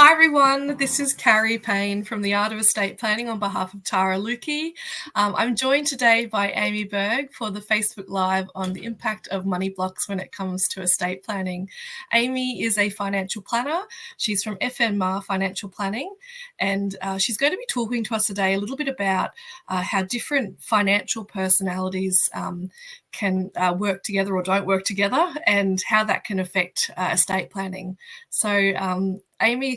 Hi everyone, this is Carrie Payne from the Art of Estate Planning on behalf of Tara Lucke. I'm joined today by Aime Berg for the Facebook Live on the impact of money blocks when it comes to estate planning. Aime is a financial planner. She's from FNMAR Financial Planning, and she's going to be talking to us today a little bit about how different financial personalities can work together or don't work together, and how that can affect estate planning. So Aime,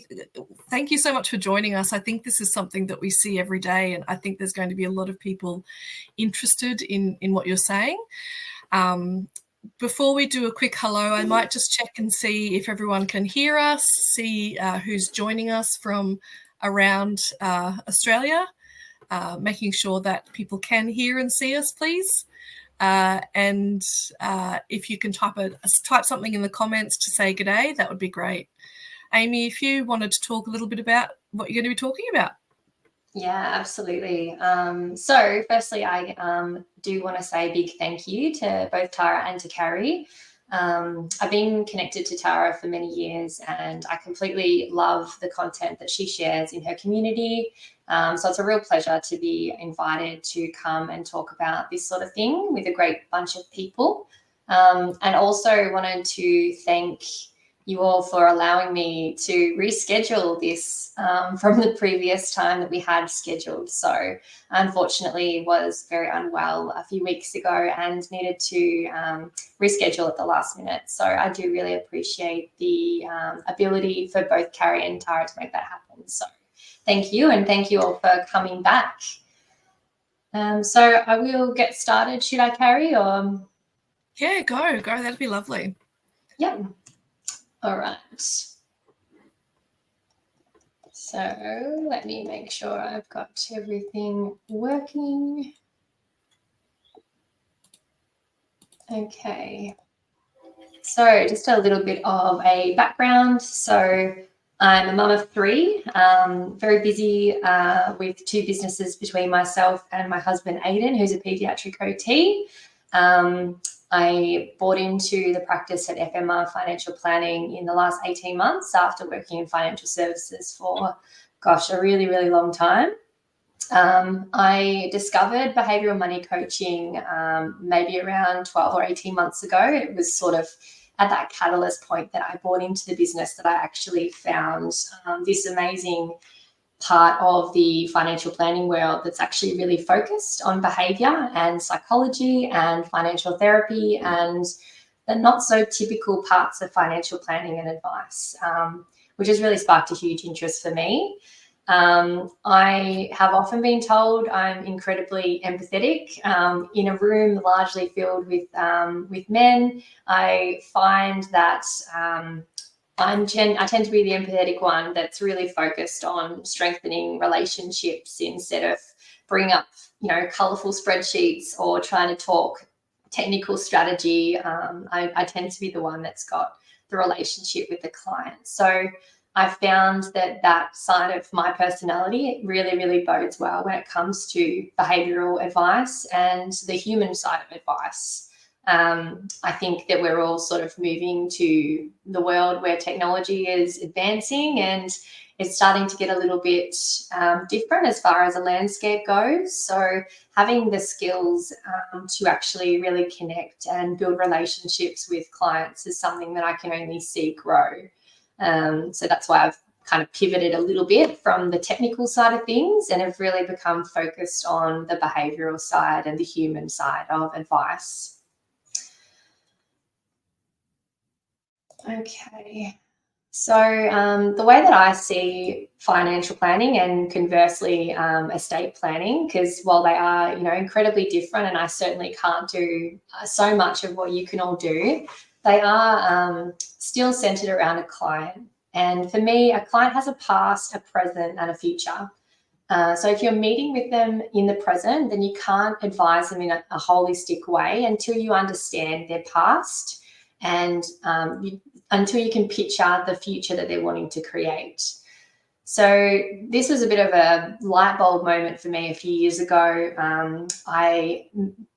thank you so much for joining us. I think this is something that we see every day, and I think there's going to be a lot of people interested in what you're saying. Before we do a quick hello, I might just check and see if everyone can hear us, see who's joining us from around Australia, making sure that people can hear and see us, please. And if you can type something in the comments to say g'day, that would be great. Aime, if you wanted to talk a little bit about what you're going to be talking about. Yeah, absolutely. So firstly, I do want to say a big thank you to both Tara and to Carrie. I've been connected to Tara for many years, and I completely love the content that she shares in her community. So it's a real pleasure to be invited to come and talk about this sort of thing with a great bunch of people. And also wanted to thank you all for allowing me to reschedule this from the previous time that we had scheduled. So unfortunately was very unwell a few weeks ago and needed to reschedule at the last minute. So I do really appreciate the ability for both Carrie and Tara to make that happen. So thank you, and thank you all for coming back. So I will get started. Should I, Carrie, or? Yeah, go. That'd be lovely. Yep. All right. So let me make sure I've got everything working. Okay. So just a little bit of a background. So I'm a mum of three, very busy with two businesses between myself and my husband, Aidan, who's a paediatric OT. I bought into the practice at FMR Financial Planning in the last 18 months after working in financial services for, a really, really long time. I discovered behavioural money coaching maybe around 12 or 18 months ago. It was sort of at that catalyst point that I bought into the business that I actually found this amazing part of the financial planning world that's actually really focused on behaviour and psychology and financial therapy and the not so typical parts of financial planning and advice, which has really sparked a huge interest for me. I have often been told I'm incredibly empathetic. In a room largely filled with men, I find that I tend to be the empathetic one that's really focused on strengthening relationships instead of bringing up, colourful spreadsheets or trying to talk technical strategy. I tend to be the one that's got the relationship with the client. So I found that side of my personality really, really bodes well when it comes to behavioural advice and the human side of advice. I think that we're all sort of moving to the world where technology is advancing and it's starting to get a little bit different as far as a landscape goes. So having the skills to actually really connect and build relationships with clients is something that I can only see grow. So that's why I've kind of pivoted a little bit from the technical side of things and have really become focused on the behavioural side and the human side of advice. Okay, so the way that I see financial planning and conversely estate planning, because while they are, incredibly different and I certainly can't do so much of what you can all do, they are still centered around a client. And for me, a client has a past, a present and a future. So if you're meeting with them in the present, then you can't advise them in a holistic way until you understand their past and until you can picture the future that they're wanting to create. So this was a bit of a light bulb moment for me a few years ago. I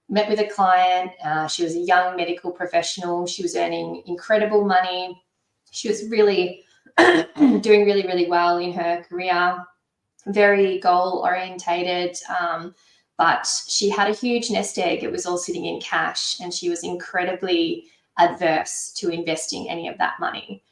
met with a client. She was a young medical professional. She was earning incredible money. She was really doing really, really well in her career, very goal orientated. But she had a huge nest egg. It was all sitting in cash, and she was incredibly adverse to investing any of that money.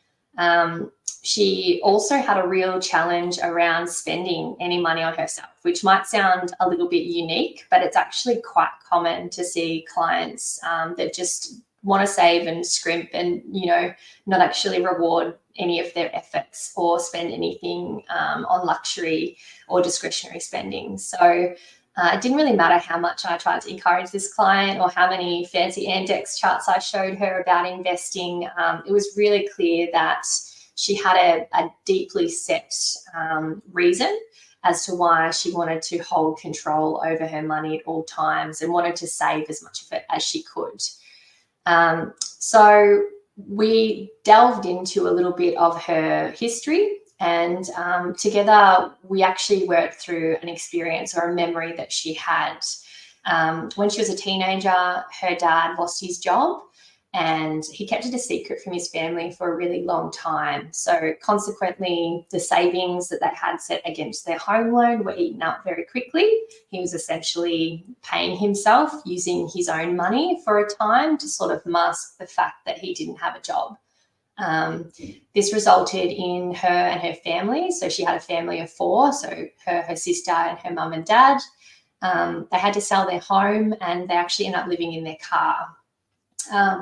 She also had a real challenge around spending any money on herself, which might sound a little bit unique, but it's actually quite common to see clients that just want to save and scrimp and, not actually reward any of their efforts or spend anything on luxury or discretionary spending. So it didn't really matter how much I tried to encourage this client or how many fancy index charts I showed her about investing. It was really clear that she had a deeply set reason as to why she wanted to hold control over her money at all times and wanted to save as much of it as she could. So we delved into a little bit of her history, and together we actually worked through an experience or a memory that she had. When she was a teenager, her dad lost his job, and he kept it a secret from his family for a really long time. So consequently, the savings that they had set against their home loan were eaten up very quickly. He was essentially paying himself using his own money for a time to sort of mask the fact that he didn't have a job. This resulted in her and her family. So she had a family of 4, so her sister and her mum and dad. They had to sell their home, and they actually ended up living in their car.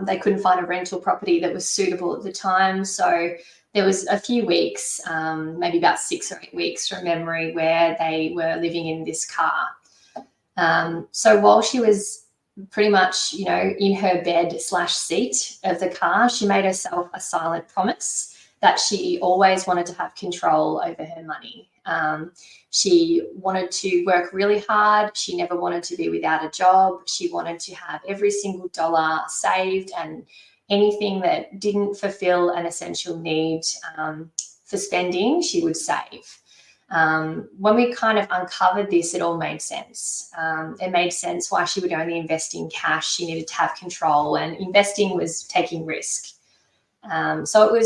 They couldn't find a rental property that was suitable at the time. So there was a few weeks, maybe about 6 or 8 weeks from memory, where they were living in this car. So while she was pretty much, in her bed/seat of the car, she made herself a silent promise that she always wanted to have control over her money. She wanted to work really hard. She never wanted to be without a job. She wanted to have every single dollar saved, and anything that didn't fulfill an essential need for spending, she would save. When we kind of uncovered this, it all made sense. It made sense why she would only invest in cash. She needed to have control, and investing was taking risk. So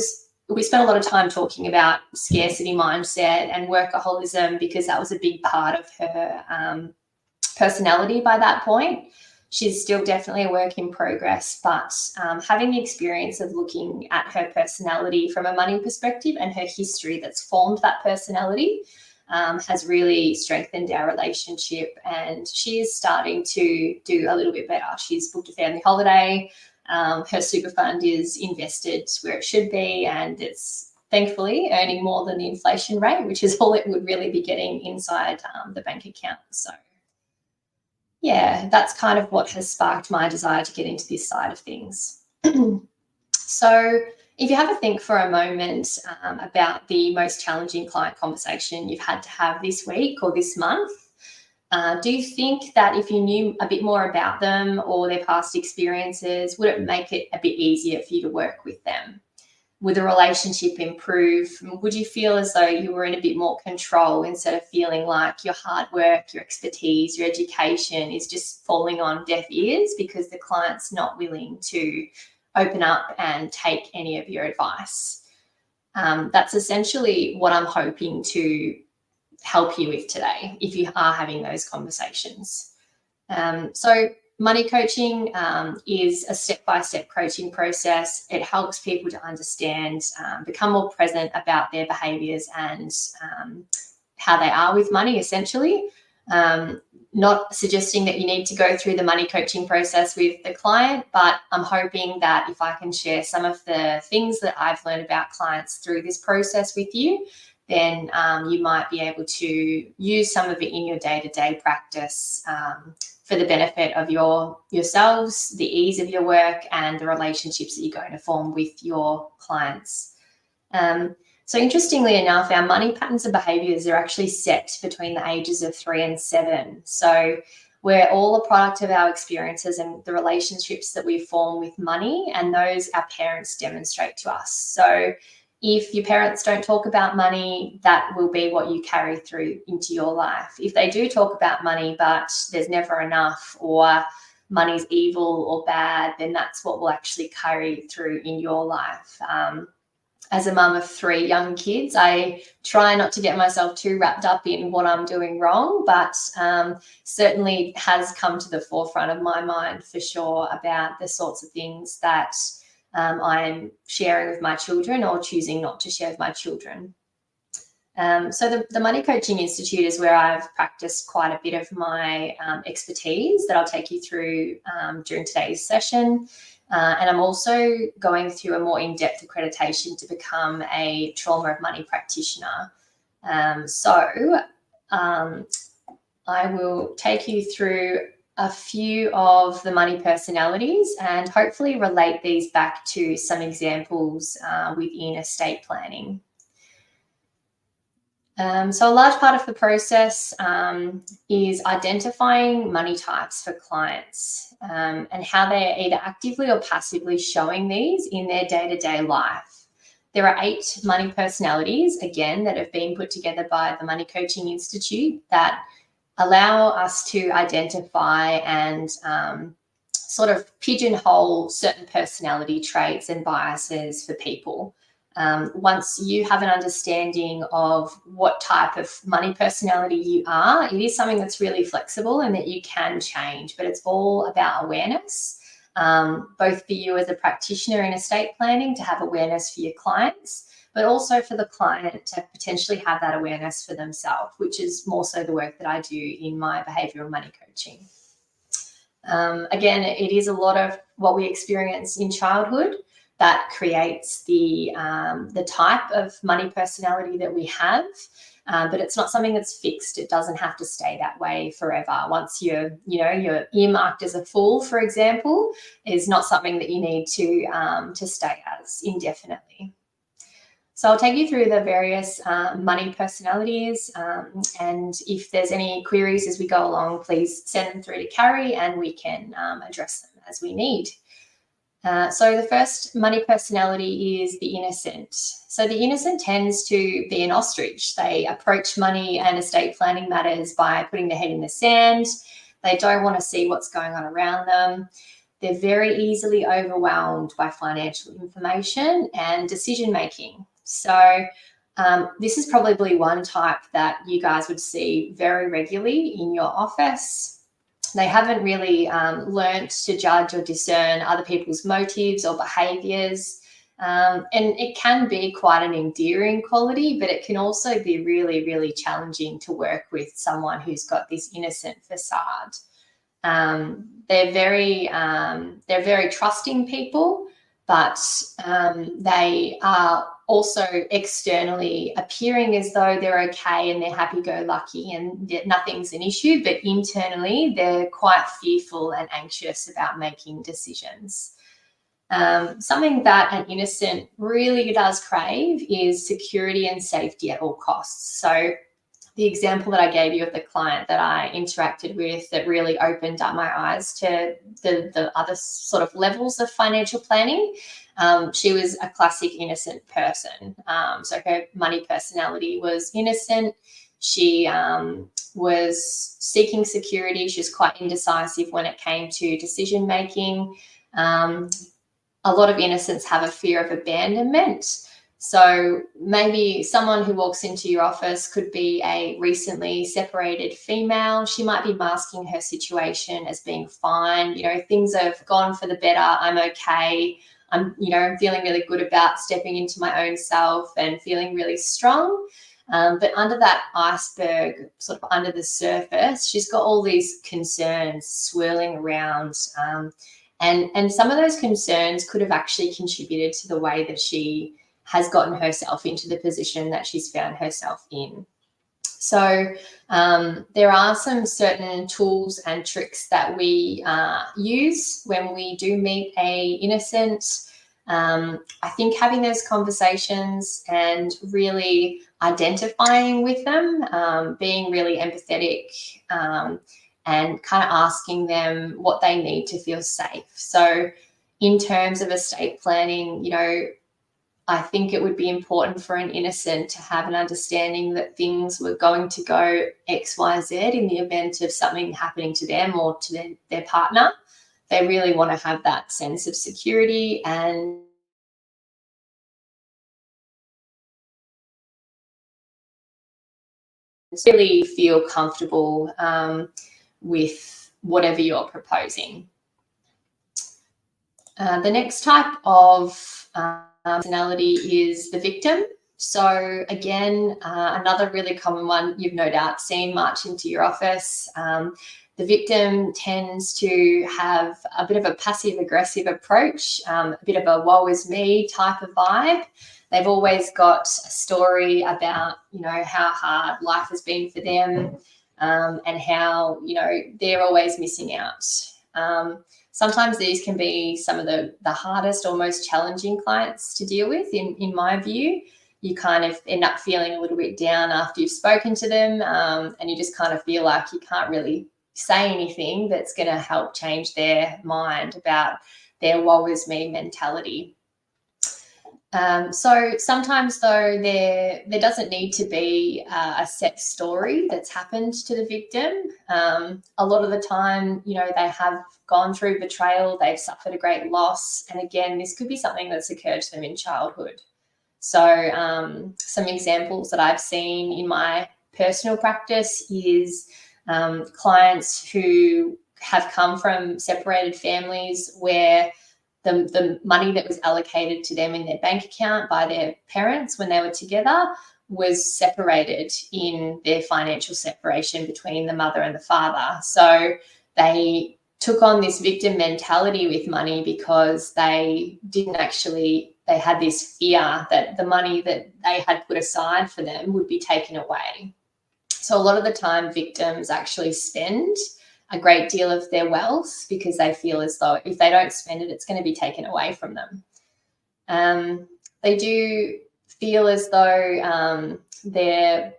we spent a lot of time talking about scarcity mindset and workaholism, because that was a big part of her personality by that point. She's still definitely a work in progress, but having the experience of looking at her personality from a money perspective and her history that's formed that personality has really strengthened our relationship, and she is starting to do a little bit better. She's booked a family holiday. Her super fund is invested where it should be, and it's thankfully earning more than the inflation rate, which is all it would really be getting inside the bank account. So yeah, that's kind of what has sparked my desire to get into this side of things. So if you have a think for a moment about the most challenging client conversation you've had to have this week or this month, do you think that if you knew a bit more about them or their past experiences, would it make it a bit easier for you to work with them? Would the relationship improve? Would you feel as though you were in a bit more control, instead of feeling like your hard work, your expertise, your education is just falling on deaf ears because the client's not willing to open up and take any of your advice? That's essentially what I'm hoping to help you with today, if you are having those conversations. So money coaching is a step-by-step coaching process. It helps people to understand, become more present about their behaviours and how they are with money, essentially. Not suggesting that you need to go through the money coaching process with the client, but I'm hoping that if I can share some of the things that I've learned about clients through this process with you, then you might be able to use some of it in your day-to-day practice for the benefit of yourselves, the ease of your work, and the relationships that you're going to form with your clients. So interestingly enough, our money patterns and behaviours are actually set between the ages of 3 and 7. So we're all a product of our experiences and the relationships that we form with money, and those our parents demonstrate to us. So if your parents don't talk about money, that will be what you carry through into your life. If they do talk about money, but there's never enough, or money's evil or bad, then that's what will actually carry through in your life. as a mum of 3 young kids, I try not to get myself too wrapped up in what I'm doing wrong, but certainly has come to the forefront of my mind for sure about the sorts of things that I'm sharing with my children or choosing not to share with my children. So the Money Coaching Institute is where I've practiced quite a bit of my expertise that I'll take you through during today's session. And I'm also going through a more in-depth accreditation to become a trauma of money practitioner. I will take you through a few of the money personalities and hopefully relate these back to some examples within estate planning. So a large part of the process is identifying money types for clients and how they're either actively or passively showing these in their day-to-day life. There are 8 money personalities, again, that have been put together by the Money Coaching Institute that allow us to identify and sort of pigeonhole certain personality traits and biases for people. Once you have an understanding of what type of money personality you are, it is something that's really flexible and that you can change, but it's all about awareness, both for you as a practitioner in estate planning to have awareness for your clients, but also for the client to potentially have that awareness for themselves, which is more so the work that I do in my behavioural money coaching. Again, it is a lot of what we experience in childhood that creates the type of money personality that we have, but it's not something that's fixed. It doesn't have to stay that way forever. Once you're earmarked as a fool, for example, is not something that you need to stay as indefinitely. So I'll take you through the various money personalities, and if there's any queries as we go along, please send them through to Carrie and we can address them as we need. So the first money personality is the innocent. So the innocent tends to be an ostrich. They approach money and estate planning matters by putting their head in the sand. They don't want to see what's going on around them. They're very easily overwhelmed by financial information and decision making. So this is probably one type that you guys would see very regularly in your office. They haven't really learnt to judge or discern other people's motives or behaviours. And it can be quite an endearing quality, but it can also be really, really challenging to work with someone who's got this innocent facade. They're very trusting people, but they are also externally appearing as though they're okay and they're happy-go-lucky and nothing's an issue, but internally they're quite fearful and anxious about making decisions. Something that an innocent really does crave is security and safety at all costs. So the example that I gave you of the client that I interacted with that really opened up my eyes to the other sort of levels of financial planning. She was a classic innocent person. So her money personality was innocent. She was seeking security. She was quite indecisive when it came to decision making. A lot of innocents have a fear of abandonment. So maybe someone who walks into your office could be a recently separated female. She might be masking her situation as being fine. Things have gone for the better. I'm okay. I'm feeling really good about stepping into my own self and feeling really strong. But under that iceberg, sort of under the surface, she's got all these concerns swirling around. And some of those concerns could have actually contributed to the way that she has gotten herself into the position that she's found herself in. So there are some certain tools and tricks that we use when we do meet a innocent. I think having those conversations and really identifying with them, being really empathetic, and kind of asking them what they need to feel safe. So in terms of estate planning, I think it would be important for an innocent to have an understanding that things were going to go X, Y, Z in the event of something happening to them or to their partner. They really want to have that sense of security and really feel comfortable with whatever you're proposing. The next type of personality is the victim. So again, another really common one you've no doubt seen march into your office. The victim tends to have a bit of a passive-aggressive approach, a bit of a woe is me type of vibe. They've always got a story about, how hard life has been for them, and how, they're always missing out. Sometimes these can be some of the hardest or most challenging clients to deal with, in my view. You kind of end up feeling a little bit down after you've spoken to them, and you just kind of feel like you can't really say anything that's going to help change their mind about their woe is me mentality. So sometimes, though, there doesn't need to be a set story that's happened to the victim. A lot of the time, they have gone through betrayal, they've suffered a great loss. And again, this could be something that's occurred to them in childhood. So some examples that I've seen in my personal practice is clients who have come from separated families where the money that was allocated to them in their bank account by their parents when they were together was separated in their financial separation between the mother and the father. So they took on this victim mentality with money because they had this fear that the money that they had put aside for them would be taken away. So a lot of the time, victims actually spend a great deal of their wealth because they feel as though if they don't spend it, it's going to be taken away from them. They do feel as though they're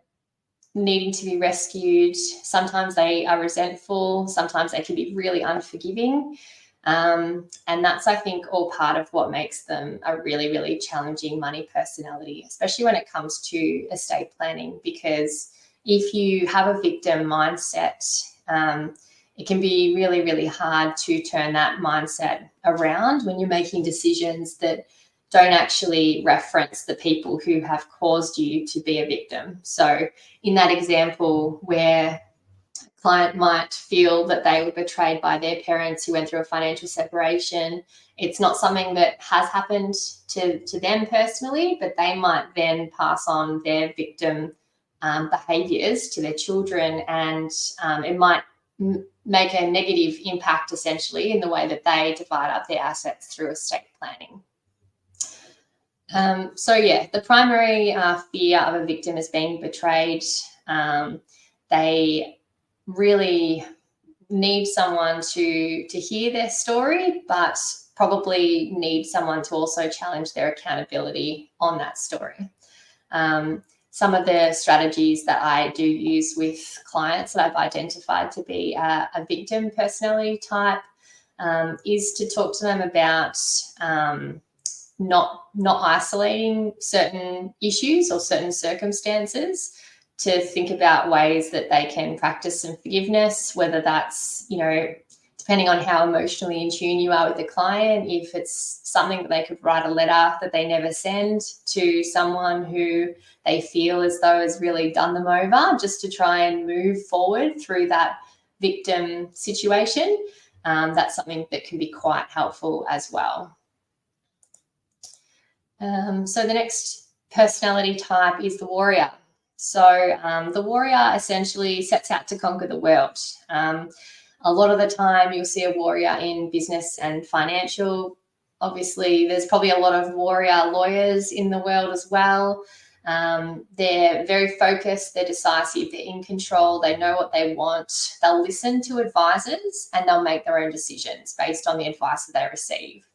needing to be rescued. Sometimes they are resentful. Sometimes they can be really unforgiving. And that's, I think, all part of what makes them a really, really challenging money personality, especially when it comes to estate planning, because if you have a victim mindset, it can be really, really hard to turn that mindset around when you're making decisions that don't actually reference the people who have caused you to be a victim. So in that example where a client might feel that they were betrayed by their parents who went through a financial separation, it's not something that has happened to them personally, but they might then pass on their victim behaviours to their children, and it might make a negative impact essentially in the way that they divide up their assets through estate planning. So yeah, the primary fear of a victim is being betrayed. They really need someone to hear their story, but probably need someone to also challenge their accountability on that story. Some of the strategies that I do use with clients that I've identified to be a victim personality type is to talk to them about not isolating certain issues or certain circumstances, to think about ways that they can practice some forgiveness, whether that's, depending on how emotionally in tune you are with the client, if it's something that they could write a letter that they never send to someone who they feel as though has really done them over, just to try and move forward through that victim situation. That's something that can be quite helpful as well. So the next personality type is the warrior. So the warrior essentially sets out to conquer the world. A lot of the time you'll see a warrior in business and financial. Obviously, there's probably a lot of warrior lawyers in the world as well. They're very focused, they're decisive, they're in control, they know what they want. They'll listen to advisors and they'll make their own decisions based on the advice that they receive.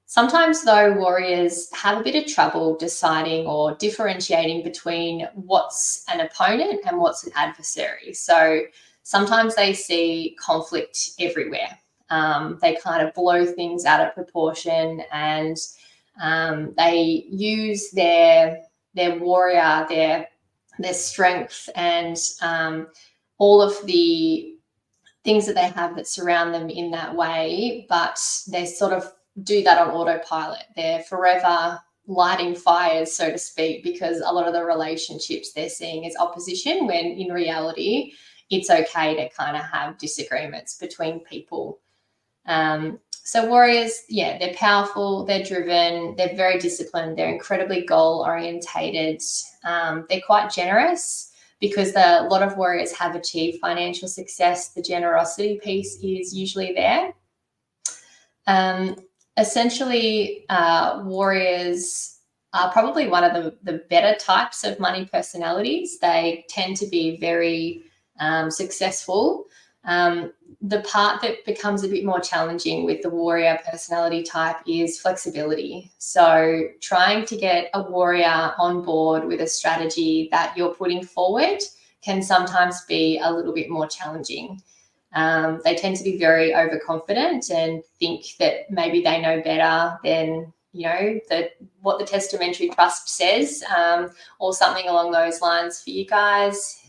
Sometimes, though, warriors have a bit of trouble deciding or differentiating between what's an opponent and what's an adversary. So sometimes they see conflict everywhere. They kind of blow things out of proportion, and they use their warrior, their strength, and all of the things that they have that surround them in that way, but they sort of do that on autopilot. They're forever lighting fires, so to speak, because a lot of the relationships they're seeing as opposition, when in reality, it's okay to kind of have disagreements between people. So warriors, yeah, they're powerful, they're driven, they're very disciplined, they're incredibly goal orientated. They're quite generous because a lot of warriors have achieved financial success. The generosity piece is usually there. Essentially, warriors are probably one of the better types of money personalities. They tend to be very successful. The part that becomes a bit more challenging with the warrior personality type is flexibility. So trying to get a warrior on board with a strategy that you're putting forward can sometimes be a little bit more challenging. They tend to be very overconfident and think that maybe they know better than, what the Testamentary Trust says, or something along those lines for you guys.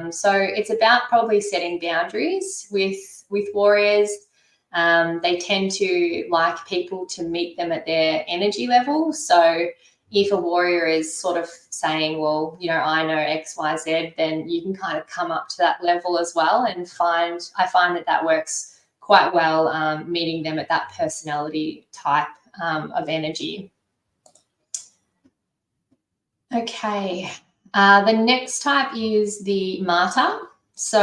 So it's about probably setting boundaries with warriors. They tend to like people to meet them at their energy level. So if a warrior is sort of saying, well, I know X, Y, Z, then you can kind of come up to that level as well. And I find that works quite well, meeting them at that personality type of energy. Okay. The next type is the martyr. So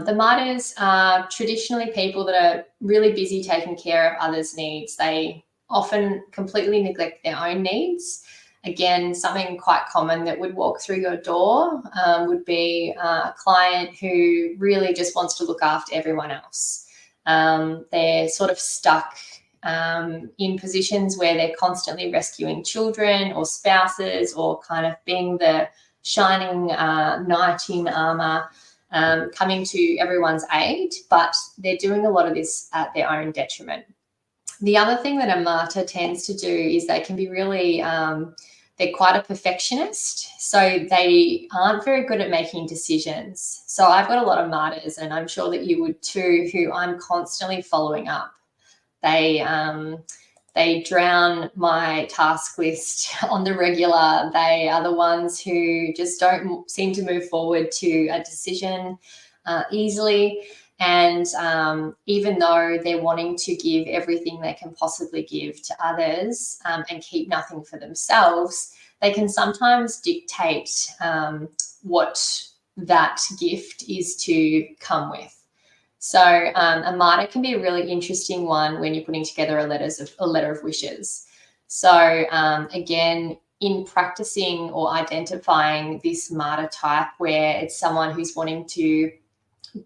the martyrs are traditionally people that are really busy taking care of others' needs. They often completely neglect their own needs. Again, something quite common that would walk through your door would be a client who really just wants to look after everyone else. They're sort of stuck in positions where they're constantly rescuing children or spouses, or kind of being the shining knight in armor, coming to everyone's aid, but they're doing a lot of this at their own detriment. The other thing that a martyr tends to do is they can be really, they're quite a perfectionist, so they aren't very good at making decisions. So I've got a lot of martyrs, and I'm sure that you would too, who I'm constantly following up. They drown my task list on the regular. They are the ones who just don't seem to move forward to a decision easily. And even though they're wanting to give everything they can possibly give to others and keep nothing for themselves, they can sometimes dictate what that gift is to come with. So a martyr can be a really interesting one when you're putting together a letter of wishes. So again, in practicing or identifying this martyr type, where it's someone who's wanting to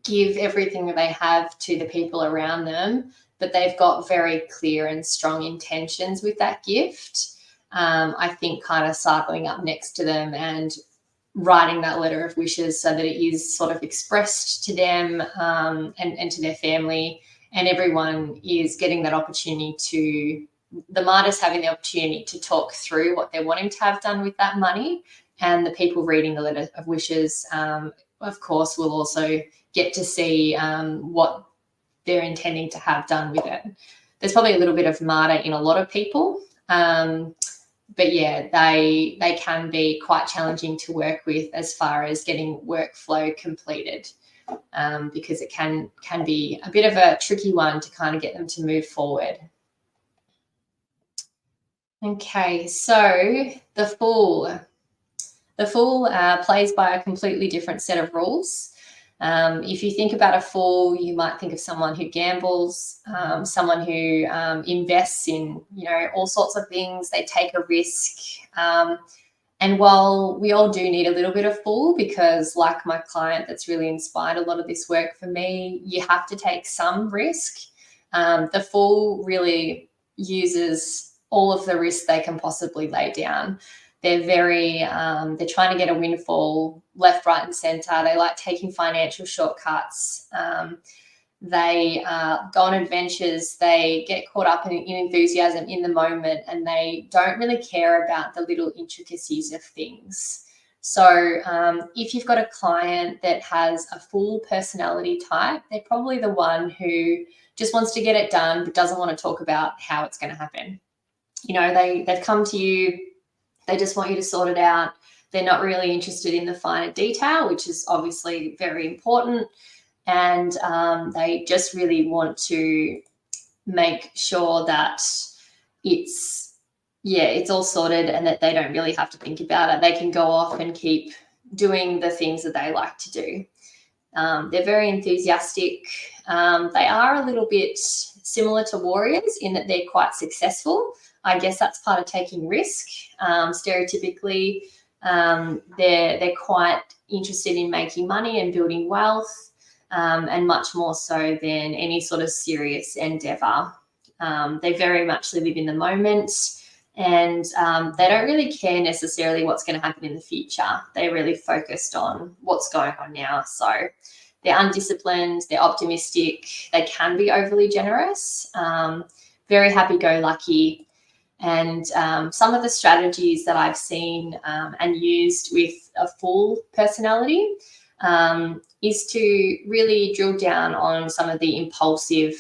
give everything that they have to the people around them, but they've got very clear and strong intentions with that gift, I think kind of cycling up next to them and writing that letter of wishes so that it is sort of expressed to them and to their family, and everyone is getting that opportunity to, the martyrs having the opportunity to talk through what they're wanting to have done with that money, and the people reading the letter of wishes, of course, will also get to see what they're intending to have done with it. There's probably a little bit of martyr in a lot of people, but yeah, they can be quite challenging to work with as far as getting workflow completed, because it can be a bit of a tricky one to kind of get them to move forward. Okay, so the fool. The fool plays by a completely different set of rules. If you think about a fool, you might think of someone who gambles, someone who invests in, all sorts of things. They take a risk. And while we all do need a little bit of fool, because like my client that's really inspired a lot of this work for me, you have to take some risk. The fool really uses all of the risk they can possibly lay down. They're they're trying to get a windfall left, right, and center. They like taking financial shortcuts. They go on adventures. They get caught up in enthusiasm in the moment, and they don't really care about the little intricacies of things. So if you've got a client that has a full personality type, they're probably the one who just wants to get it done but doesn't want to talk about how it's going to happen. They've come to you They just want you to sort it out. They're not really interested in the finer detail, which is obviously very important. And they just really want to make sure that it's all sorted and that they don't really have to think about it. They can go off and keep doing the things that they like to do. They're very enthusiastic. They are a little bit similar to warriors in that they're quite successful. I guess that's part of taking risk. Stereotypically, they're quite interested in making money and building wealth, and much more so than any sort of serious endeavor. They very much live in the moment, and they don't really care necessarily what's going to happen in the future. They're really focused on what's going on now. So they're undisciplined, they're optimistic, they can be overly generous, very happy-go-lucky. And some of the strategies that I've seen and used with a full personality is to really drill down on some of the impulsive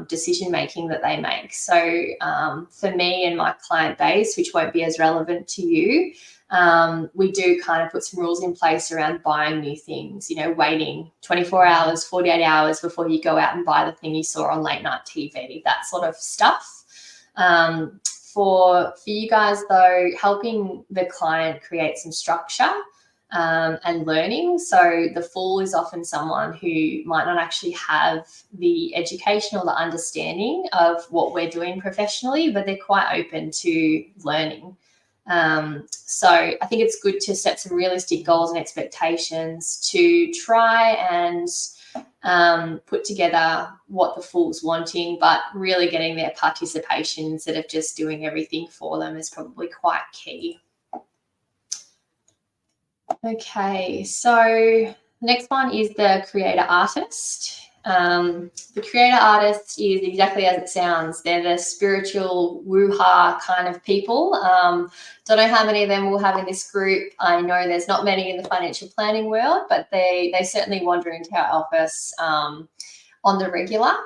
decision making that they make. So for me and my client base, which won't be as relevant to you, we do kind of put some rules in place around buying new things, waiting 24 hours, 48 hours before you go out and buy the thing you saw on late night TV, that sort of stuff. For you guys, though, helping the client create some structure and learning. So the fool is often someone who might not actually have the education or the understanding of what we're doing professionally, but they're quite open to learning. So I think it's good to set some realistic goals and expectations to try and put together what the fool's wanting, but really getting their participation instead of just doing everything for them is probably quite key. Okay, so next one is the creator artist. The creator artist is exactly as it sounds. They're the spiritual woo-ha kind of people. Don't know how many of them we'll have in this group. I know there's not many in the financial planning world, but they certainly wander into our office on the regular.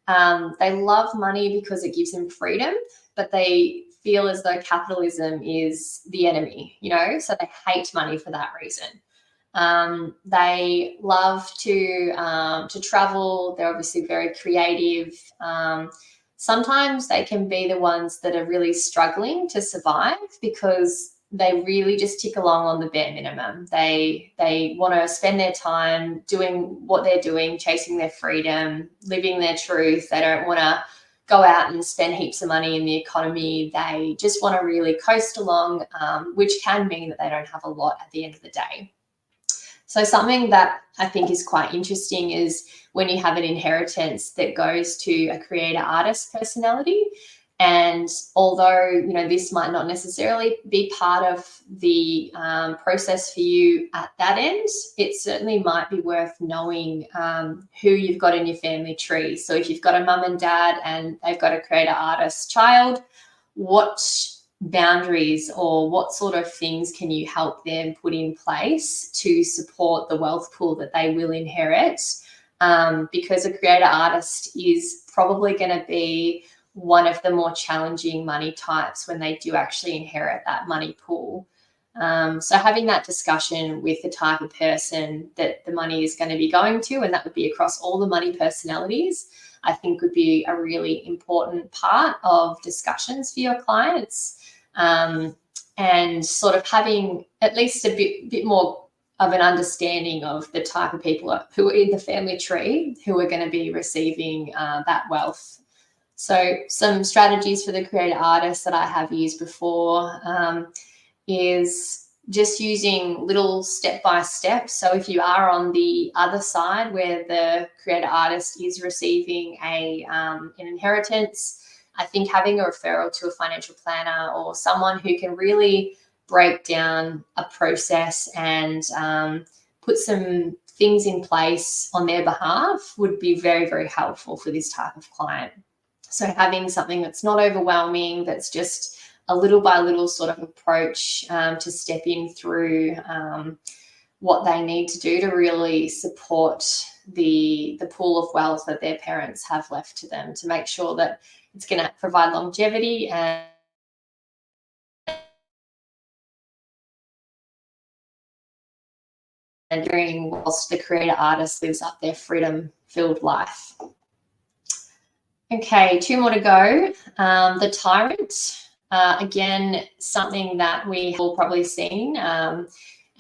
They love money because it gives them freedom, but they feel as though capitalism is the enemy, so they hate money for that reason. They love to travel. They're obviously very creative. Sometimes they can be the ones that are really struggling to survive because they really just tick along on the bare minimum. They want to spend their time doing what they're doing, chasing their freedom, living their truth. They don't want to go out and spend heaps of money in the economy. They just want to really coast along, which can mean that they don't have a lot at the end of the day. So something that I think is quite interesting is when you have an inheritance that goes to a creator artist personality. And although, this might not necessarily be part of the process for you at that end, it certainly might be worth knowing who you've got in your family tree. So if you've got a mum and dad and they've got a creator artist child, what boundaries or what sort of things can you help them put in place to support the wealth pool that they will inherit? Because a creator artist is probably going to be one of the more challenging money types when they do actually inherit that money pool. So having that discussion with the type of person that the money is going to be going to, and that would be across all the money personalities, I think would be a really important part of discussions for your clients, and sort of having at least a bit more of an understanding of the type of people who are in the family tree who are going to be receiving that wealth. So some strategies for the creator artists that I have used before is just using little step-by-step. So if you are on the other side where the creator artist is receiving an inheritance, I think having a referral to a financial planner or someone who can really break down a process and put some things in place on their behalf would be very, very helpful for this type of client. So having something that's not overwhelming, that's just a little by little sort of approach to step in through what they need to do to really support the pool of wealth that their parents have left to them, to make sure that it's going to provide longevity and during whilst the creator artist lives up their freedom-filled life. Okay, 2 more to go. The tyrant, again, something that we've all probably seen, and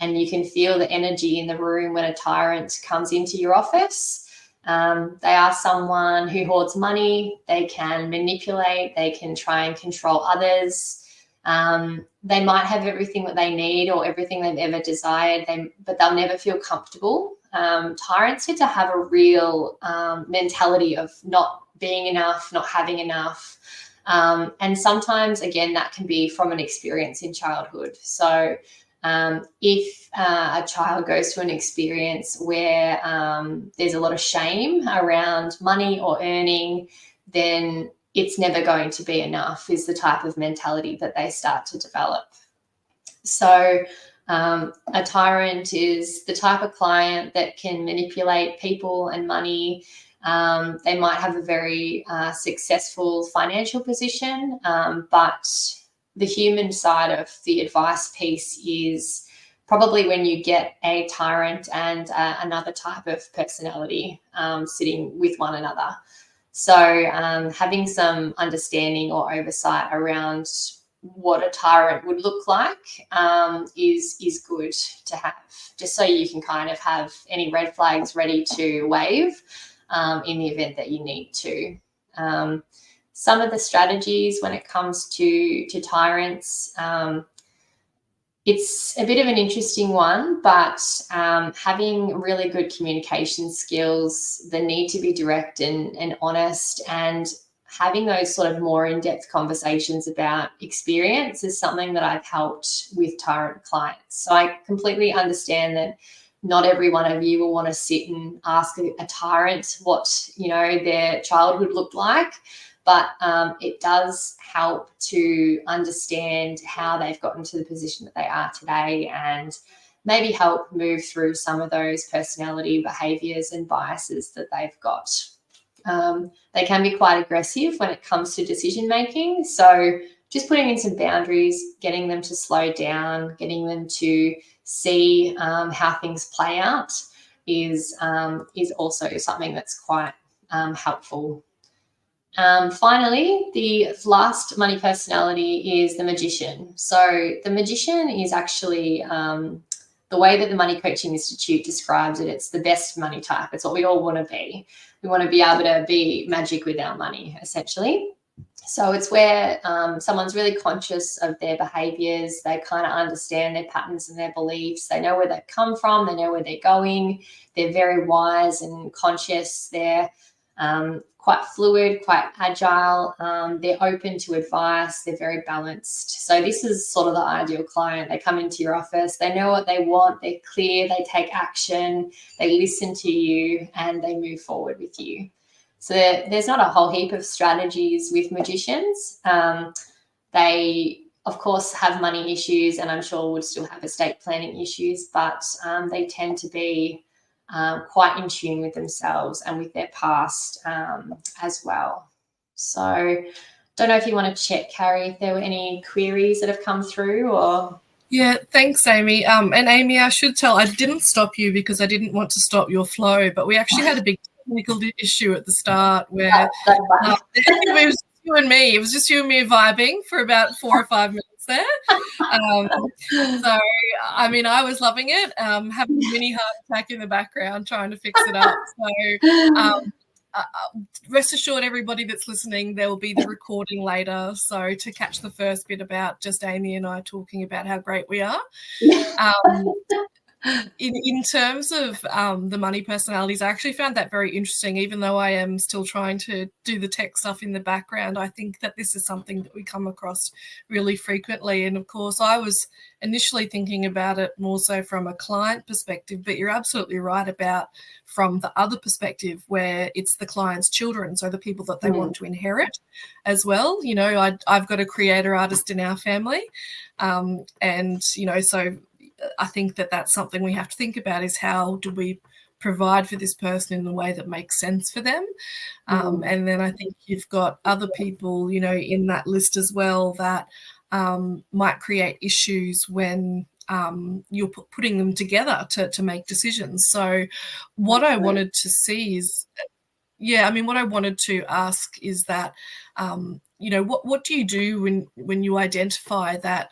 you can feel the energy in the room when a tyrant comes into your office. They are someone who hoards money. They can manipulate. They can try and control others. They might have everything that they need or everything they've ever desired, but they'll never feel comfortable. Tyrants tend to have a real mentality of not being enough, not having enough. And sometimes, again, that can be from an experience in childhood. So if a child goes to an experience where there's a lot of shame around money or earning, then it's never going to be enough is the type of mentality that they start to develop. So a tyrant is the type of client that can manipulate people and money. They might have a very successful financial position, but the human side of the advice piece is probably when you get a tyrant and another type of personality sitting with one another. So having some understanding or oversight around what a tyrant would look like is good to have, just so you can kind of have any red flags ready to wave in the event that you need to. Some of the strategies when it comes to tyrants, it's a bit of an interesting one, but having really good communication skills, the need to be direct and honest, and having those sort of more in-depth conversations about experience is something that I've helped with tyrant clients. So I completely understand that not every one of you will want to sit and ask a tyrant what, their childhood looked like, but it does help to understand how they've gotten to the position that they are today and maybe help move through some of those personality behaviours and biases that they've got. They can be quite aggressive when it comes to decision making. So just putting in some boundaries, getting them to slow down, getting them to see how things play out is also something that's quite helpful. Finally, the last money personality is the magician. So the magician is actually the way that the Money Coaching Institute describes it, it's the best money type. It's what we all want to be. We want to be able to be magic with our money, essentially. So it's where someone's really conscious of their behaviours. They kind of understand their patterns and their beliefs. They know where they've come from. They know where they're going. They're very wise and conscious. They're quite fluid, quite agile. They're open to advice. They're very balanced. So this is sort of the ideal client. They come into your office. They know what they want. They're clear. They take action. They listen to you and they move forward with you. So there's not a whole heap of strategies with magicians. They, of course, have money issues and I'm sure would still have estate planning issues, but they tend to be quite in tune with themselves and with their past as well. So don't know if you want to check, Carrie, if there were any queries that have come through or... Yeah, thanks, Amy. And Amy, I should tell, I didn't stop you because I didn't want to stop your flow, but we actually had a big technical issue at the start where it was you and me. It was just you and me vibing for about 4 or 5 minutes there. So, I mean, I was loving it, having a mini heart attack in the background trying to fix it up. So rest assured, everybody that's listening, there will be the recording later. So to catch the first bit about just Amy and I talking about how great we are. In terms of the money personalities, I actually found that very interesting, even though I am still trying to do the tech stuff in the background. I think that this is something that we come across really frequently. And of course, I was initially thinking about it more so from a client perspective, but you're absolutely right about from the other perspective where it's the client's children, so the people that they want to inherit as well. I've got a creator artist in our family, and, so I think that that's something we have to think about is how do we provide for this person in a way that makes sense for them. And then I think you've got other people, in that list as well that might create issues when you're putting them together to make decisions. So what I wanted to see is, what I wanted to ask is that, what do you do when you identify that,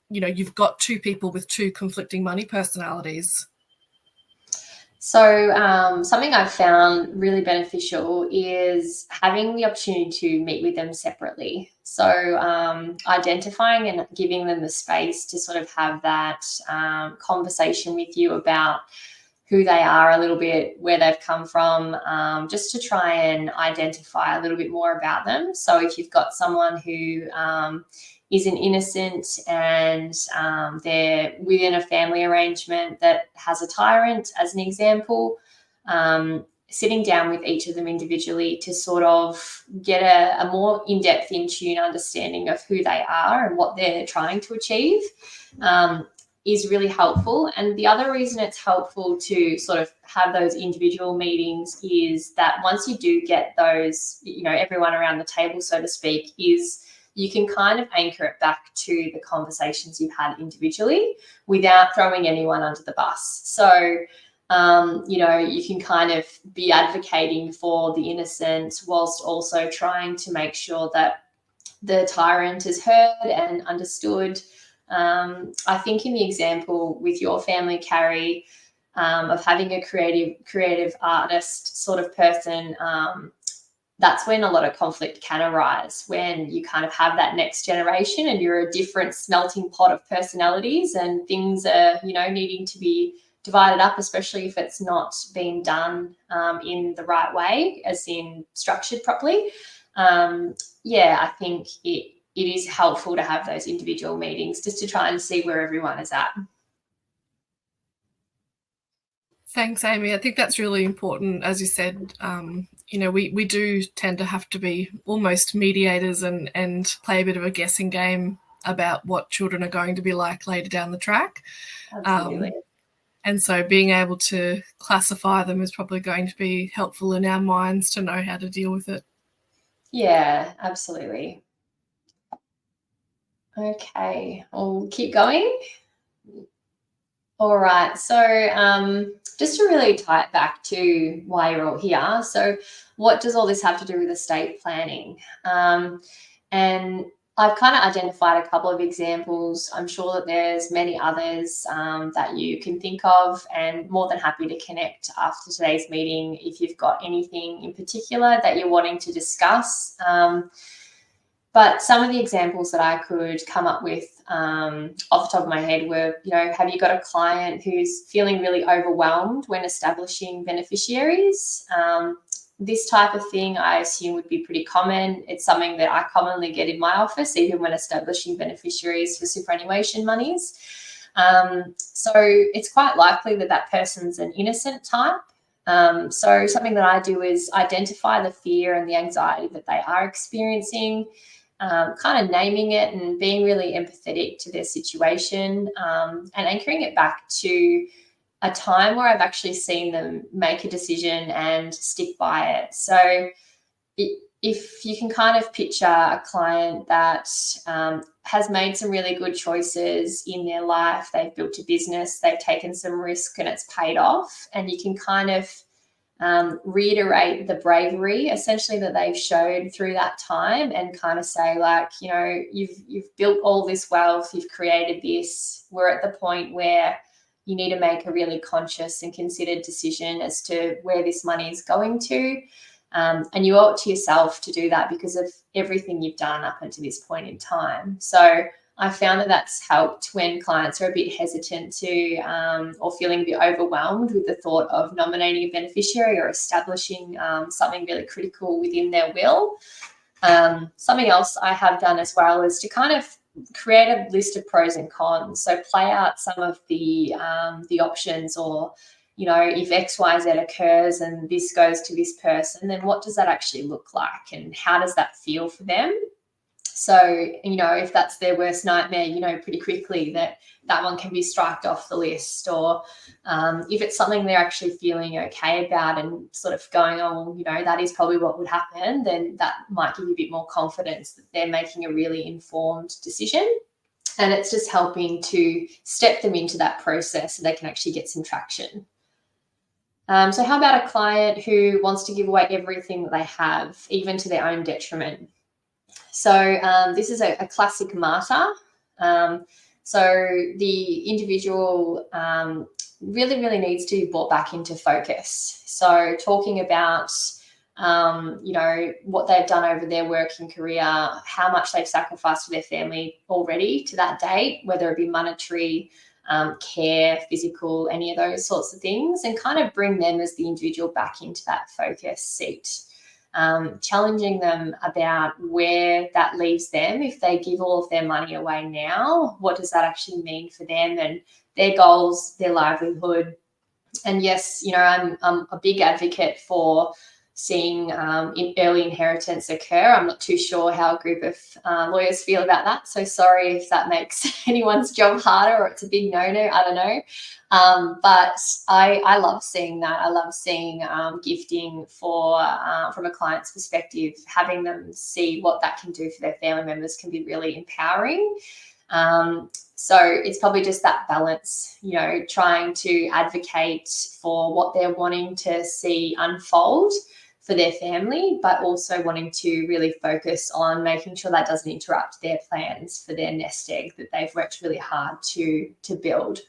you've got two people with two conflicting money personalities? So something I've found really beneficial is having the opportunity to meet with them separately. So identifying and giving them the space to sort of have that conversation with you about who they are a little bit, where they've come from, just to try and identify a little bit more about them. So if you've got someone who is an innocent and they're within a family arrangement that has a tyrant, as an example, sitting down with each of them individually to sort of get a more in-depth, in-tune understanding of who they are and what they're trying to achieve is really helpful. And the other reason it's helpful to sort of have those individual meetings is that once you do get those, everyone around the table, so to speak, is you can kind of anchor it back to the conversations you've had individually without throwing anyone under the bus. So, you can kind of be advocating for the innocent whilst also trying to make sure that the tyrant is heard and understood. I think in the example with your family, Carrie, of having a creative artist sort of person, that's when a lot of conflict can arise, when you kind of have that next generation and you're a different smelting pot of personalities and things are, needing to be divided up, especially if it's not being done in the right way, as in structured properly. I think it is helpful to have those individual meetings just to try and see where everyone is at. Thanks, Aime. I think that's really important. As you said, we do tend to have to be almost mediators and play a bit of a guessing game about what children are going to be like later down the track. Absolutely. And so being able to classify them is probably going to be helpful in our minds to know how to deal with it. Yeah, absolutely. Okay, I'll keep going. All right, so just to really tie it back to why you're all here. So what does all this have to do with estate planning? And I've kind of identified a couple of examples. I'm sure that there's many others that you can think of, and more than happy to connect after today's meeting if you've got anything in particular that you're wanting to discuss. But some of the examples that I could come up with off the top of my head were, have you got a client who's feeling really overwhelmed when establishing beneficiaries? This type of thing, I assume, would be pretty common. It's something that I commonly get in my office, even when establishing beneficiaries for superannuation monies. So it's quite likely that that person's an innocent type. So something that I do is identify the fear and the anxiety that they are experiencing, kind of naming it and being really empathetic to their situation, and anchoring it back to a time where I've actually seen them make a decision and stick by it. So if you can kind of picture a client that has made some really good choices in their life, they've built a business, they've taken some risk and it's paid off, and you can kind of reiterate the bravery essentially that they've showed through that time and kind of say, like, you've built all this wealth, you've created this, we're at the point where you need to make a really conscious and considered decision as to where this money is going to. And you owe it to yourself to do that because of everything you've done up until this point in time. So I found that that's helped when clients are a bit hesitant to or feeling a bit overwhelmed with the thought of nominating a beneficiary or establishing something really critical within their will. Something else I have done as well is to kind of create a list of pros and cons. So play out some of the options, or if X, Y, Z occurs and this goes to this person, then what does that actually look like and how does that feel for them? So, if that's their worst nightmare, pretty quickly that one can be striked off the list. Or if it's something they're actually feeling okay about and sort of going, oh, that is probably what would happen, then that might give you a bit more confidence that they're making a really informed decision. And it's just helping to step them into that process so they can actually get some traction. So how about a client who wants to give away everything that they have, even to their own detriment? So this is a classic martyr. So the individual really, really needs to be brought back into focus. So talking about, what they've done over their working career, how much they've sacrificed for their family already to that date, whether it be monetary, care, physical, any of those sorts of things, and kind of bring them as the individual back into that focus seat. Challenging them about where that leaves them if they give all of their money away now. What does that actually mean for them and their goals, their livelihood? And yes, I'm a big advocate for seeing early inheritance occur. I'm not too sure how a group of lawyers feel about that. So sorry if that makes anyone's job harder or it's a big no-no. I don't know. But I love seeing that. I love seeing gifting from a client's perspective, having them see what that can do for their family members can be really empowering. So it's probably just that balance, trying to advocate for what they're wanting to see unfold for their family, but also wanting to really focus on making sure that doesn't interrupt their plans for their nest egg that they've worked really hard to build.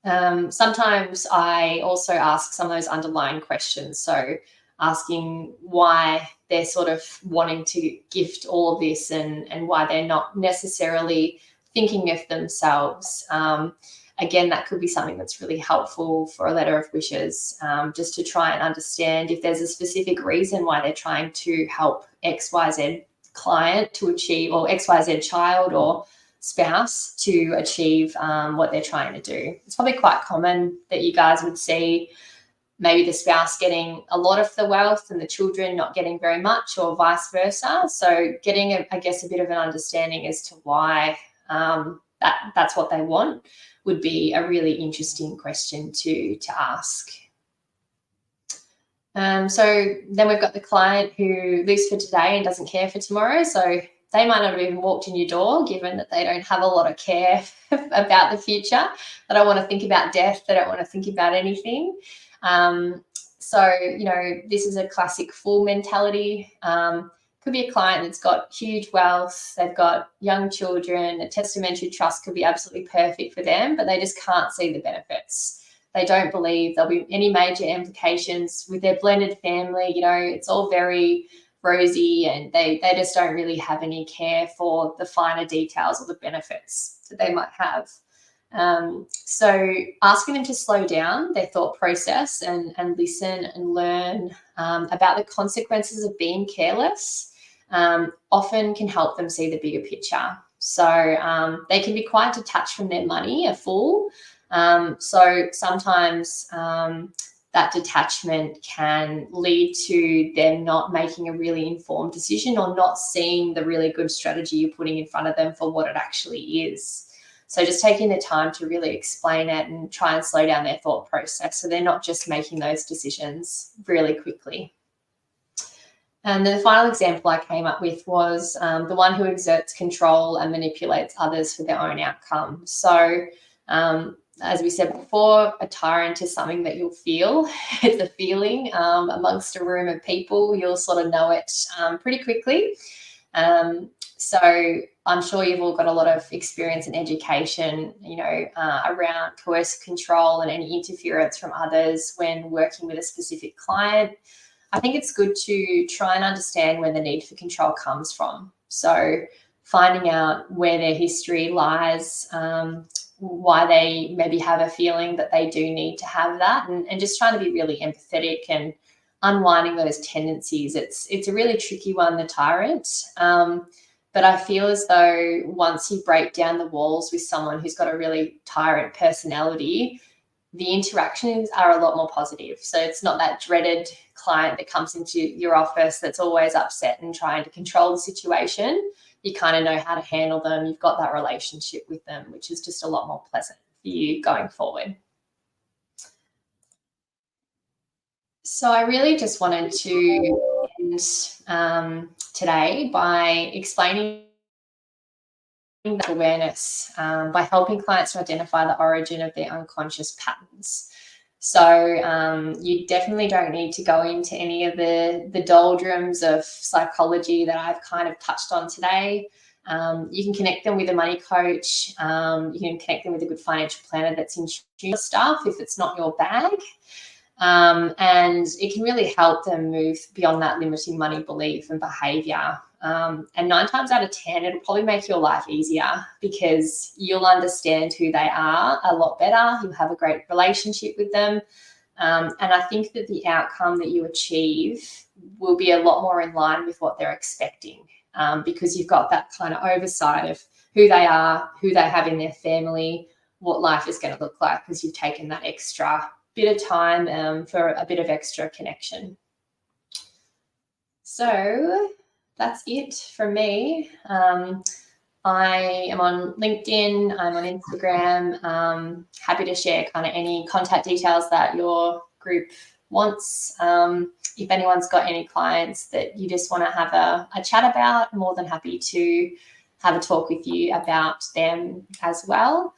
Sometimes I also ask some of those underlying questions. So asking why they're sort of wanting to gift all of this and why they're not necessarily thinking of themselves. Again, that could be something that's really helpful for a letter of wishes, just to try and understand if there's a specific reason why they're trying to help XYZ client to achieve, or XYZ child or spouse to achieve what they're trying to do. It's probably quite common that you guys would see maybe the spouse getting a lot of the wealth and the children not getting very much, or vice versa. So getting, a bit of an understanding as to why that's what they want would be a really interesting question to ask. So then we've got the client who lives for today and doesn't care for tomorrow. So they might not have even walked in your door, given that they don't have a lot of care about the future. They don't want to think about death. They don't want to think about anything. So this is a classic fool mentality. Could be a client that's got huge wealth, they've got young children, a testamentary trust could be absolutely perfect for them, but they just can't see the benefits. They don't believe there'll be any major implications with their blended family. It's all very rosy, and they just don't really have any care for the finer details or the benefits that they might have. So asking them to slow down their thought process and listen and learn about the consequences of being careless often can help them see the bigger picture. So they can be quite detached from their money, a fool. So sometimes that detachment can lead to them not making a really informed decision, or not seeing the really good strategy you're putting in front of them for what it actually is. So just taking the time to really explain it and try and slow down their thought process so they're not just making those decisions really quickly. And then the final example I came up with was the one who exerts control and manipulates others for their own outcome. So as we said before, a tyrant is something that you'll feel. It's a feeling amongst a room of people. You'll sort of know it pretty quickly. So I'm sure you've all got a lot of experience and education, around coercive control and any interference from others when working with a specific client. I think it's good to try and understand where the need for control comes from. So finding out where their history lies, why they maybe have a feeling that they do need to have that, and just trying to be really empathetic and unwinding those tendencies. It's a really tricky one, the tyrant. But I feel as though once you break down the walls with someone who's got a really tyrant personality, the interactions are a lot more positive. So it's not that dreaded client that comes into your office that's always upset and trying to control the situation. You kind of know how to handle them. You've got that relationship with them, which is just a lot more pleasant for you going forward. So I really just wanted to end today by explaining that awareness by helping clients to identify the origin of their unconscious patterns. So you definitely don't need to go into any of the doldrums of psychology that I've kind of touched on today. You can connect them with a money coach. You can connect them with a good financial planner that's in tune with stuff if it's not your bag. And it can really help them move beyond that limiting money belief and behavior. And 9 times out of 10, it'll probably make your life easier because you'll understand who they are a lot better. You'll have a great relationship with them. And I think that the outcome that you achieve will be a lot more in line with what they're expecting, because you've got that kind of oversight of who they are, who they have in their family, what life is going to look like, because you've taken that extra bit of time for a bit of extra connection. So that's it from me. I am on LinkedIn, I'm on Instagram, happy to share kind of any contact details that your group wants. If anyone's got any clients that you just want to have a chat about, I'm more than happy to have a talk with you about them as well.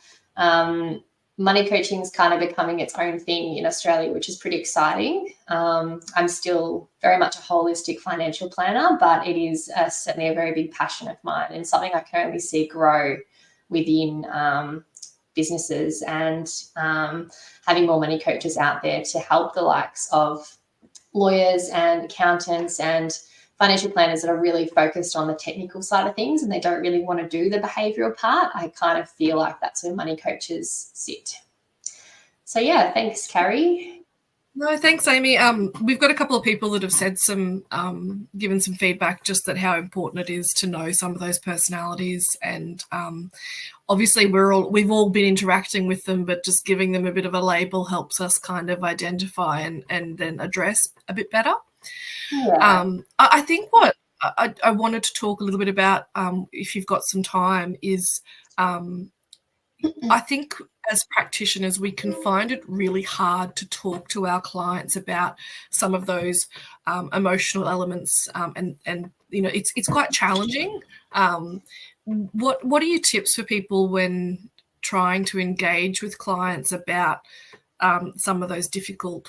Money coaching is kind of becoming its own thing in Australia, which is pretty exciting. I'm still very much a holistic financial planner, but it is certainly a very big passion of mine and something I can only see grow within businesses, and having more money coaches out there to help the likes of lawyers and accountants and financial planners that are really focused on the technical side of things and they don't really want to do the behavioural part. I kind of feel like that's where money coaches sit. So yeah, thanks, Carrie. No, thanks, Amy. We've got a couple of people that have said given some feedback just that how important it is to know some of those personalities, and obviously we've all been interacting with them, but just giving them a bit of a label helps us kind of identify and then address a bit better. Yeah. I think what I wanted to talk a little bit about, if you've got some time, is I think as practitioners, we can find it really hard to talk to our clients about some of those emotional elements, and it's quite challenging. What are your tips for people when trying to engage with clients about some of those difficult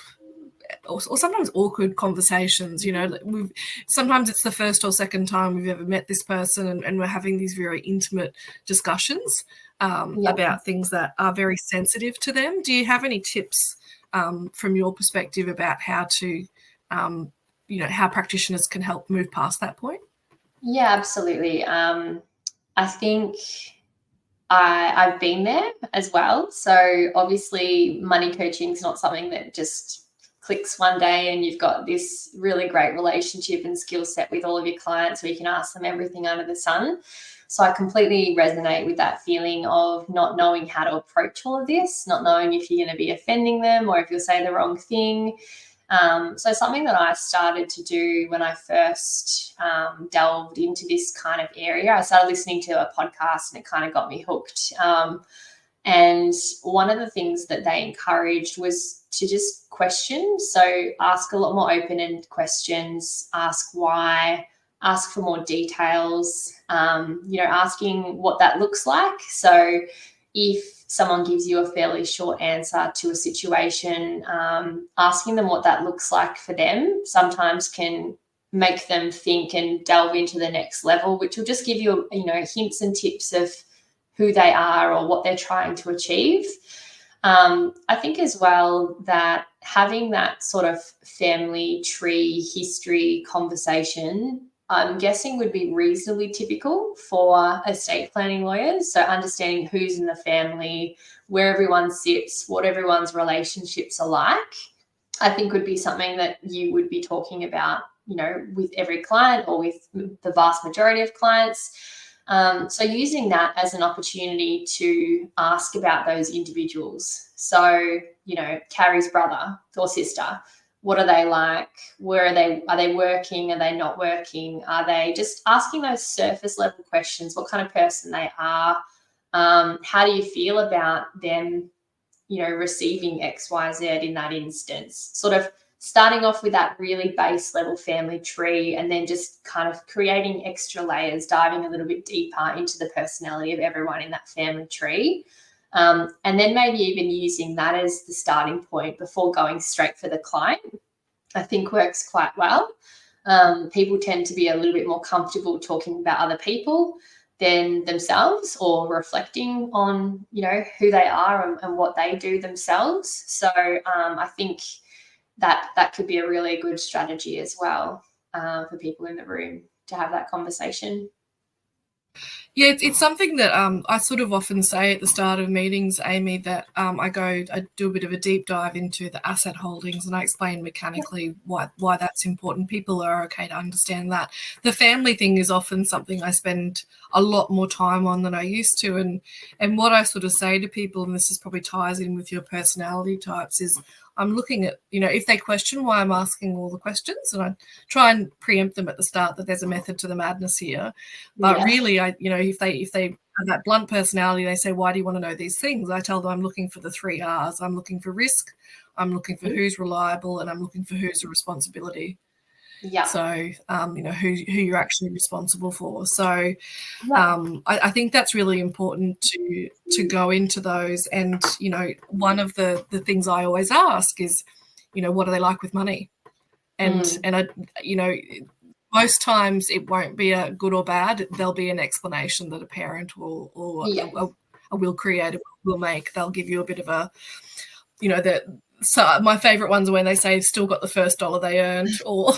or sometimes awkward conversations? Sometimes it's the first or second time we've ever met this person, and we're having these very intimate discussions about things that are very sensitive to them. Do you have any tips from your perspective about how to, how practitioners can help move past that point? Yeah, absolutely. I think I've been there as well. So obviously money coaching is not something that just clicks one day and you've got this really great relationship and skill set with all of your clients where you can ask them everything under the sun. So I completely resonate with that feeling of not knowing how to approach all of this, not knowing if you're going to be offending them or if you'll say the wrong thing. So something that I started to do when I first delved into this kind of area, I started listening to a podcast and it kind of got me hooked. And one of the things that they encouraged was to just question. So ask a lot more open-ended questions, ask why, ask for more details, asking what that looks like. So if someone gives you a fairly short answer to a situation, asking them what that looks like for them sometimes can make them think and delve into the next level, which will just give you, hints and tips of who they are or what they're trying to achieve. I think as well that having that sort of family tree history conversation, I'm guessing would be reasonably typical for estate planning lawyers. So understanding who's in the family, where everyone sits, what everyone's relationships are like, I think would be something that you would be talking about, with every client or with the vast majority of clients. So using that as an opportunity to ask about those individuals. So, Carrie's brother or sister, what are they like? Where are they? Are they working? Are they not working? Are they just asking those surface level questions? What kind of person they are? How do you feel about them, receiving X, Y, Z in that instance? Sort of starting off with that really base level family tree, and then just kind of creating extra layers, diving a little bit deeper into the personality of everyone in that family tree. And then maybe even using that as the starting point before going straight for the client, I think works quite well. People tend to be a little bit more comfortable talking about other people than themselves, or reflecting on, who they are and what they do themselves. So I think that could be a really good strategy as well, for people in the room to have that conversation. Yeah, it's something that I sort of often say at the start of meetings, Aime, that I do a bit of a deep dive into the asset holdings, and I explain mechanically why that's important. People are okay to understand that. The family thing is often something I spend a lot more time on than I used to, and what I sort of say to people, and this is probably ties in with your personality types, is I'm looking at, if they question why I'm asking all the questions, and I try and preempt them at the start that there's a method to the madness here. But really, if they have that blunt personality, they say, why do you want to know these things? I tell them I'm looking for the 3 R's. I'm looking for risk, I'm looking for who's reliable, and I'm looking for who's a responsibility. Yeah. So, who you're actually responsible for. So I think that's really important to go into those. And, one of the things I always ask is, what do they like with money? And I, most times it won't be a good or bad. There'll be an explanation that a parent or a will creator will make. They'll give you a bit of a, so my favourite ones are when they say still got the first dollar they earned, or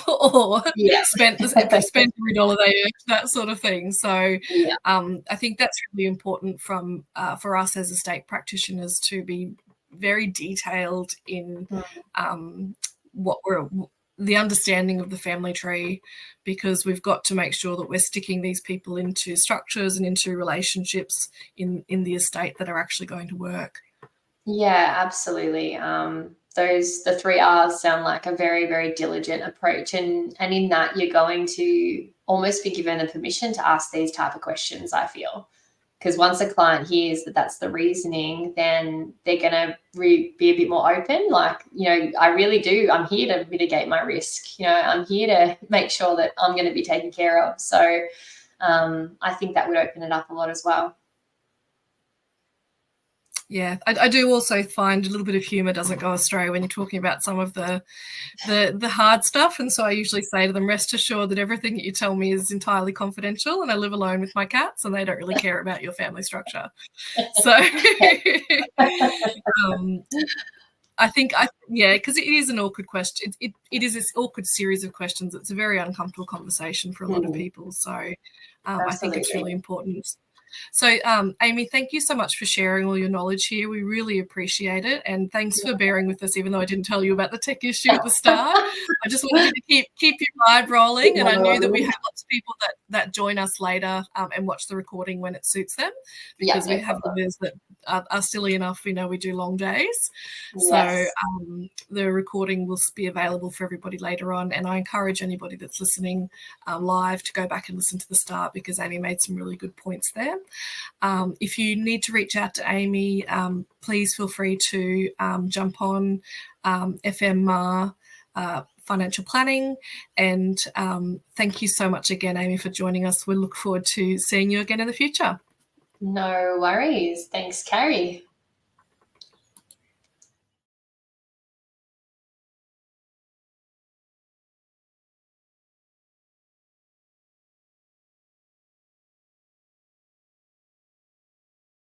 spent every dollar they earned, that sort of thing. So I think that's really important for us as estate practitioners to be very detailed in the understanding of the family tree, because we've got to make sure that we're sticking these people into structures and into relationships in the estate that are actually going to work. Yeah, absolutely. The 3 R's sound like a very, very diligent approach, and in that you're going to almost be given the permission to ask these type of questions, I feel. Because once a client hears that that's the reasoning, then they're going to be a bit more open. Like, I really do. I'm here to mitigate my risk. I'm here to make sure that I'm going to be taken care of. So I think that would open it up a lot as well. Yeah, I do also find a little bit of humour doesn't go astray when you're talking about some of the hard stuff. And so I usually say to them, rest assured that everything that you tell me is entirely confidential, and I live alone with my cats and they don't really care about your family structure. So I think, because it is an awkward question. It is this awkward series of questions. It's a very uncomfortable conversation for a lot of people. So I think it's really important. So, Aime, thank you so much for sharing all your knowledge here. We really appreciate it. And thanks for bearing with us, even though I didn't tell you about the tech issue at the start. I just wanted you to keep your vibe rolling. And I knew that we have lots of people that join us later and watch the recording when it suits them, because we have others that are silly enough. We know we do long days. So the recording will be available for everybody later on. And I encourage anybody that's listening live to go back and listen to the start, because Aime made some really good points there. If you need to reach out to Aime, please feel free to jump on FMR Financial Planning. And thank you so much again, Aime, for joining us. We look forward to seeing you again in the future. No worries. Thanks, Carrie.